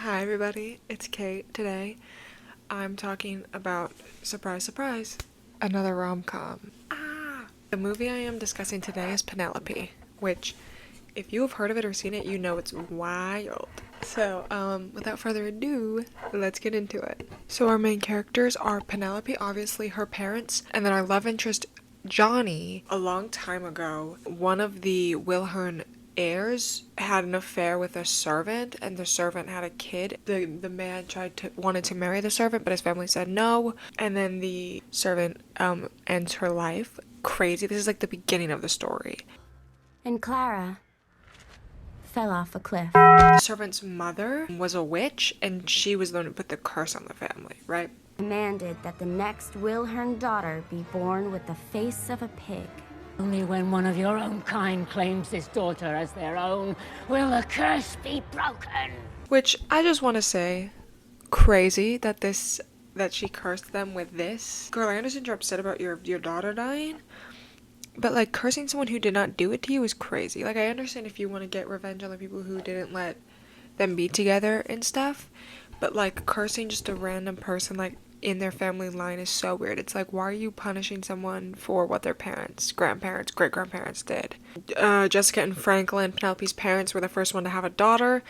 Hi everybody, it's Kate. Today I'm talking about, surprise surprise, another rom-com. The movie I am discussing today is Penelope, which if you have heard of it or seen it, you know it's wild. So, without further ado, let's get into it. So our main characters are Penelope, obviously her parents, and then our love interest Johnny. A long time ago, one of the Wilhern heirs had an affair with a servant, and the servant had a kid. The man wanted to marry the servant, but his family said no, and then the servant ends her life. Crazy. This is like the beginning of the story. And Clara fell off a cliff. The servant's mother was a witch, and she was the one who put the curse on the family, right? Demanded that the next Wilhern daughter be born with the face of a pig. Only when one of your own kind claims this daughter as their own will the curse be broken. Which I just want to say, crazy that she cursed them with this. Girl, I understand you're upset about your daughter dying, but like cursing someone who did not do it to you is crazy. Like I understand if you want to get revenge on the people who didn't let them be together and stuff, but like cursing just a random person like in their family line is so weird. It's like, why are you punishing someone for what their parents, grandparents, great-grandparents did? Jessica and Franklin, Penelope's parents, were the first one to have a daughter.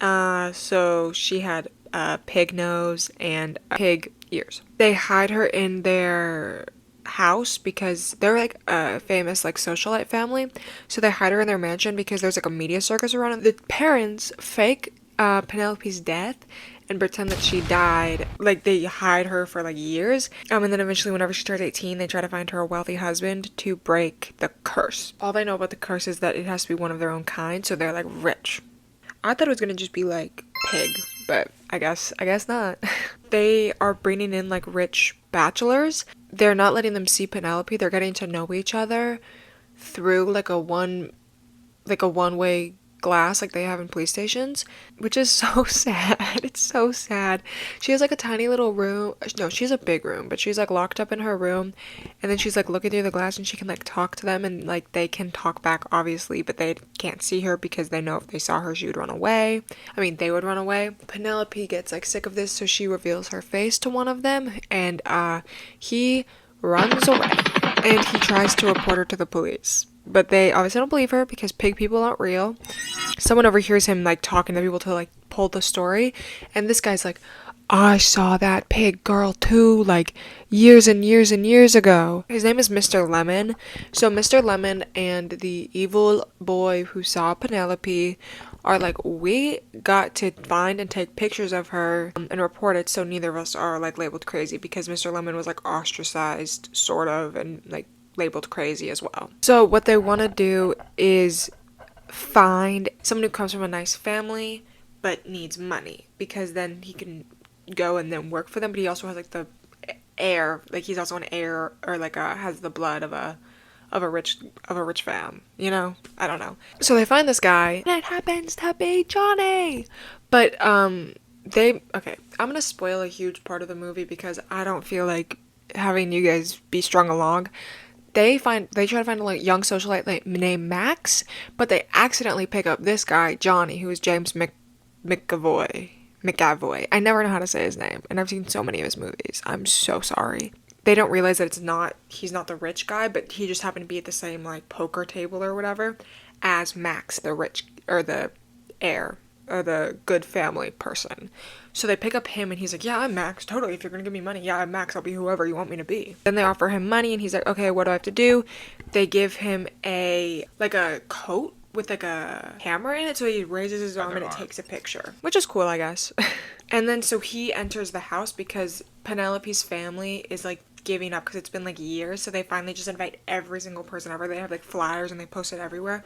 So she had a pig nose and pig ears. They hide her in their house because they're like a famous like socialite family. So they hide her in their mansion because there's like a media circus around it. The parents fake Penelope's death and pretend that she died. Like they hide her for like years, and then eventually whenever she turns 18 they try to find her a wealthy husband to break the curse. All they know about the curse is that it has to be one of their own kind, so they're like rich. I thought it was gonna just be like pig, but I guess not. They are bringing in like rich bachelors. They're not letting them see Penelope. They're getting to know each other through like a one-way glass like they have in police stations, which is so sad. It's so sad. She has like a tiny little room. No, she has a big room, but she's like locked up in her room, and then she's like looking through the glass and she can like talk to them, and like they can talk back obviously, but they can't see her because they know if they saw her she would run away. I mean, they would run away. Penelope gets like sick of this, so she reveals her face to one of them, and he runs away and he tries to report her to the police. But they obviously don't believe her because pig people aren't real. Someone overhears him like talking to people to like pull the story, and this guy's like, I saw that pig girl too, like years and years and years ago. His name is Mr. Lemon. So Mr. Lemon and the evil boy who saw Penelope are like, we got to find and take pictures of her and report it so neither of us are like labeled crazy, because Mr. Lemon was like ostracized sort of and like labeled crazy as well. So what they want to do is find someone who comes from a nice family but needs money, because then he can go and then work for them, but he also has like the heir, like he's also an heir, or like has the blood of a rich fam, you know? I don't know. So they find this guy and it happens to be Johnny. But I'm gonna spoil a huge part of the movie because I don't feel like having you guys be strung along. They try to find a like young socialite named Max, but they accidentally pick up this guy, Johnny, who is James McAvoy. I never know how to say his name, and I've seen so many of his movies. I'm so sorry. They don't realize that he's not the rich guy, but he just happened to be at the same like poker table or whatever as Max, the rich, or the heir, or the good family person. So they pick up him and he's like, yeah, I'm Max, totally, if you're gonna give me money, yeah, I'm Max, I'll be whoever you want me to be. Then they offer him money and he's like, okay, what do I have to do? They give him a coat with like a camera in it, so he raises his arm and it takes a picture, which is cool, I guess. And then so he enters the house because Penelope's family is like giving up because it's been like years, so they finally just invite every single person ever. They have like flyers and they post it everywhere,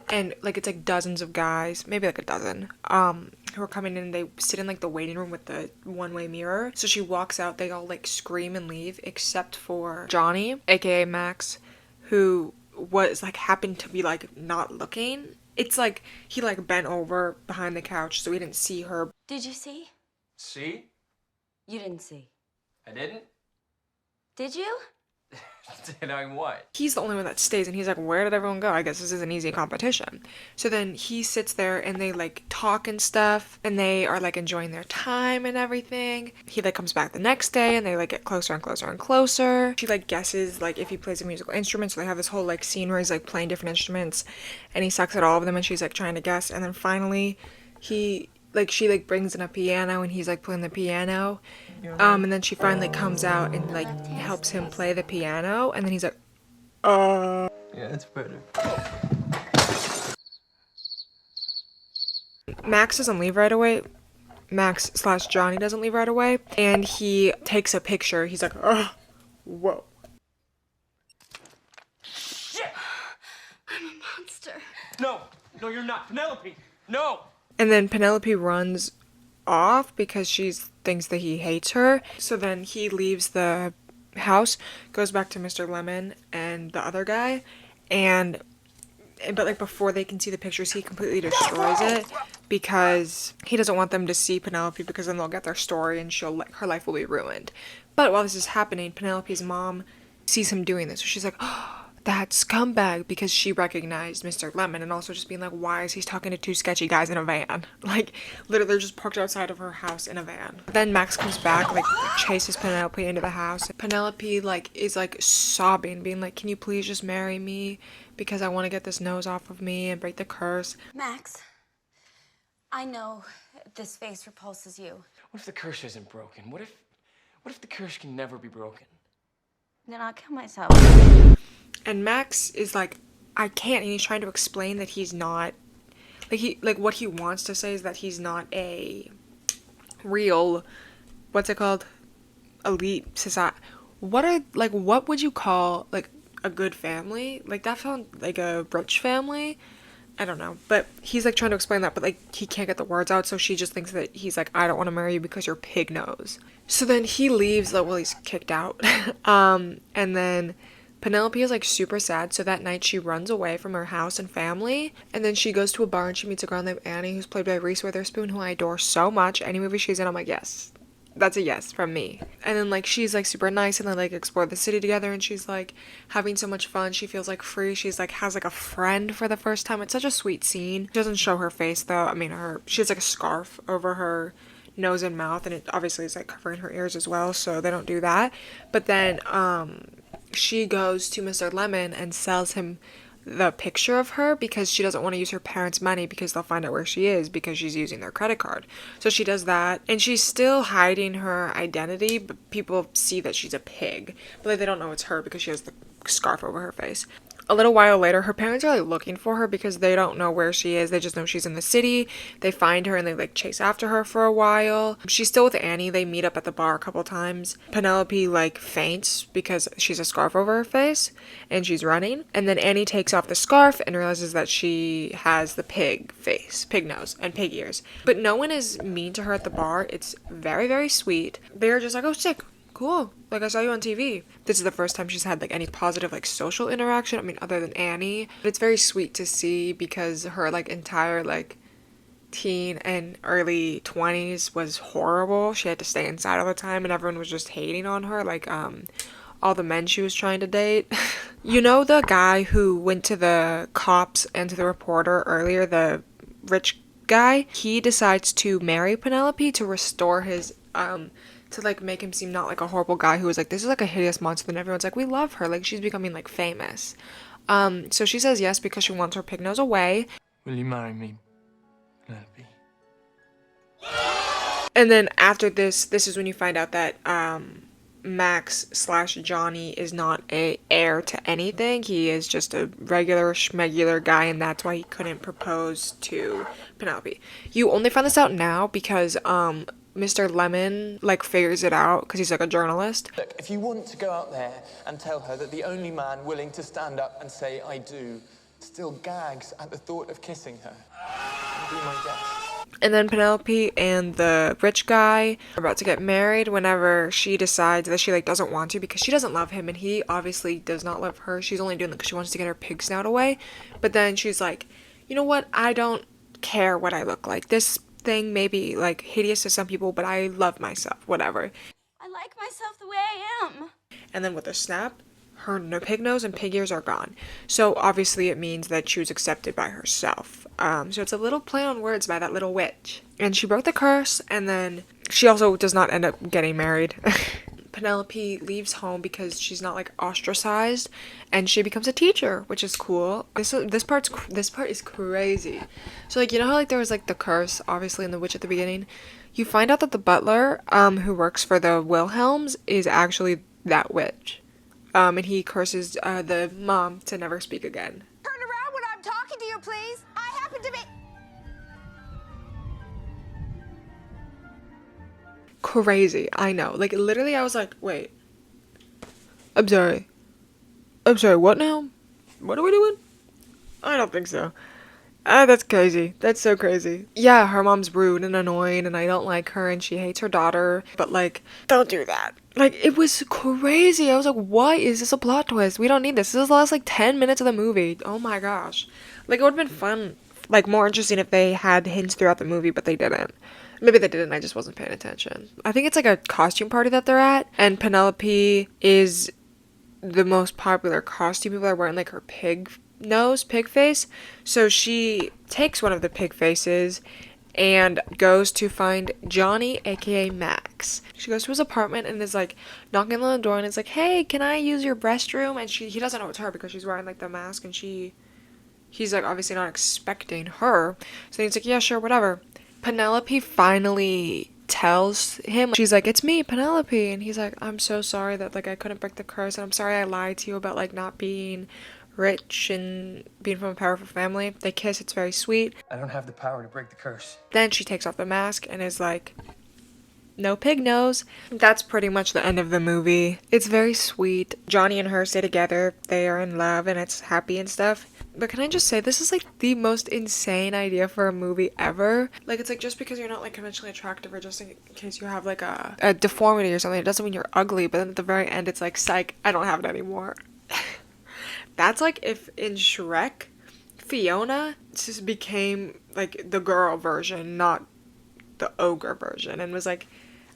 and like it's like dozens of guys, maybe like a dozen, who are coming in, and they sit in like the waiting room with the one-way mirror. So she walks out, they all like scream and leave except for Johnny, aka Max, who was like happened to be like not looking. It's like he like bent over behind the couch so he didn't see her. Did you see? See? You didn't see. I didn't? Did you? Denying what? He's the only one that stays, and he's like, where did everyone go? I guess this is an easy competition. So then he sits there and they like talk and stuff, and they are like enjoying their time and everything. He like comes back the next day and they like get closer and closer and closer. She like guesses like if he plays a musical instrument, so they have this whole like scene where he's like playing different instruments and he sucks at all of them, and she's like trying to guess. And then finally she like brings in a piano and he's like playing the piano. And then she finally comes out and like helps him play the piano, and then he's like, Yeah, it's better. Max doesn't leave right away. Max/Johnny doesn't leave right away, and he takes a picture. He's like, oh, whoa. Shit! I'm a monster. No, no, you're not, Penelope. No. And then Penelope runs off because she thinks that he hates her. So then he leaves the house, goes back to Mr. Lemon and the other guy, but like before they can see the pictures, he completely destroys it because he doesn't want them to see Penelope, because then they'll get their story and her life will be ruined. But while this is happening, Penelope's mom sees him doing this, so she's like, oh, that scumbag, because she recognized Mr. Lemon, and also just being like, why is he talking to two sketchy guys in a van? Like, literally they're just parked outside of her house in a van. Then Max comes back, like, chases Penelope into the house. Penelope, like, is, like, sobbing, being like, can you please just marry me? Because I want to get this nose off of me and break the curse. Max, I know this face repulses you. What if the curse isn't broken? What if the curse can never be broken? Then I'll kill myself. And Max is like, I can't, and he's trying to explain that he's not, like, what he wants to say is that he's not a real, what's it called, elite society. What would you call, like, a good family? Like, that sounds like a rich family? I don't know, but he's like trying to explain that, but like he can't get the words out, so she just thinks that he's like, I don't want to marry you because you're pig nose. So then he leaves, like, well, he's kicked out. And then Penelope is like super sad, so that night she runs away from her house and family, and then she goes to a bar and she meets a girl named Annie, who's played by Reese Witherspoon, who I adore so much. Any movie she's in, I'm like, yes. That's a yes from me. And then like she's like super nice, and they like explore the city together, and she's like having so much fun. She feels like free. She's like has like a friend for the first time. It's such a sweet scene. She doesn't show her face though. I mean, she has like a scarf over her nose and mouth, and it obviously is like covering her ears as well, so they don't do that. But then she goes to Mr. Lemon and sells him the picture of her because she doesn't want to use her parents' money because they'll find out where she is because she's using their credit card. So she does that, and she's still hiding her identity, but people see that she's a pig, but like, they don't know it's her because she has the scarf over her face. A little while later, her parents are like looking for her because they don't know where she is. They just know she's in the city. They find her and they like chase after her for a while. She's still with Annie. They meet up at the bar a couple times. Penelope like faints because she's a scarf over her face and she's running. And then Annie takes off the scarf and realizes that she has the pig face, pig nose, and pig ears. But no one is mean to her at the bar. It's very, very sweet. They're just like, oh, sick. Cool. Like, I saw you on TV. This is the first time she's had, like, any positive, like, social interaction. I mean, other than Annie. But it's very sweet to see because her, like, entire, like, teen and early 20s was horrible. She had to stay inside all the time, and everyone was just hating on her. Like, all the men she was trying to date. You know the guy who went to the cops and to the reporter earlier, the rich guy? He decides to marry Penelope to restore his, to like make him seem not like a horrible guy who was like, this is like a hideous monster. Then everyone's like, we love her, like she's becoming like famous. So she says yes because she wants her pig nose away. Will you marry me, Penelope? And then after this is when you find out that Max/Johnny is not a heir to anything. He is just a regular schmegular guy, and that's why he couldn't propose to Penelope. You only find this out now because Mr. Lemon like figures it out because he's like a journalist. Look, if you want to go out there and tell her that the only man willing to stand up and say I do still gags at the thought of kissing her, be my guest. And then Penelope and the rich guy are about to get married whenever she decides that she like doesn't want to because she doesn't love him, and he obviously does not love her. She's only doing it because she wants to get her pig snout away. But then she's like, you know what? I don't care what I look like. This thing may be like hideous to some people, but I love myself, whatever. I like myself the way I am. And then with a snap, her pig nose and pig ears are gone. So obviously it means that she was accepted by herself. So it's a little play on words by that little witch. And she broke the curse, and then she also does not end up getting married. Penelope leaves home because she's not like ostracized, and she becomes a teacher, which is cool. This part is crazy. So like, you know how like there was like the curse obviously in the witch at the beginning? You find out that the butler who works for the Wilhelms is actually that witch. And he curses the mom to never speak again. Turn around when I'm talking to you, please. I happen to be... Crazy, I know. Like, literally, I was like, wait. I'm sorry, what now? What are we doing? I don't think so. That's crazy. That's so crazy. Yeah, her mom's rude and annoying, and I don't like her, and she hates her daughter. But, like, don't do that. Like, it was crazy. I was like, why is this a plot twist? We don't need this. This is the last, like, 10 minutes of the movie. Oh my gosh. Like, it would have been fun, like, more interesting if they had hints throughout the movie, but they didn't. Maybe they didn't, I just wasn't paying attention. I think it's, like, a costume party that they're at, and Penelope is the most popular costume. People are wearing, like, her pig face. So she takes one of the pig faces and goes to find Johnny, aka Max. She goes to his apartment and is like knocking on the door and is like, hey, can I use your restroom? And he doesn't know it's her because she's wearing like the mask, and he's like obviously not expecting her. So he's like, yeah, sure, whatever. Penelope finally tells him, she's like, it's me, Penelope, and he's like, I'm so sorry that like I couldn't break the curse, and I'm sorry I lied to you about like not being rich and being from a powerful family. They kiss, it's very sweet. I don't have the power to break the curse. Then she takes off the mask and is like, no pig nose. That's pretty much the end of the movie. It's very sweet. Johnny and her stay together, they are in love, and it's happy and stuff. But can I just say, this is like the most insane idea for a movie ever. Like, it's like, just because you're not like conventionally attractive, or just in case you have like a deformity or something, it doesn't mean you're ugly. But then at the very end it's like, psych, I don't have it anymore. That's like if in Shrek, Fiona just became like the girl version, not the ogre version, and was like,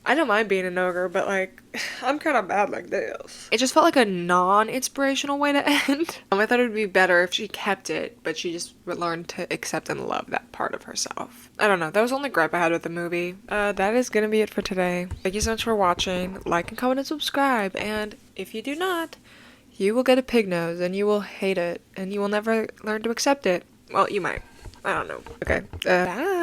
I don't mind being an ogre, but like, I'm kind of bad like this. It just felt like a non-inspirational way to end. I thought it would be better if she kept it, but she just learned to accept and love that part of herself. I don't know, that was the only gripe I had with the movie. That is gonna be it for today. Thank you so much for watching. Like and comment and subscribe, and if you do not, you will get a pig nose, and you will hate it, and you will never learn to accept it. Well, you might. I don't know. Okay, bye.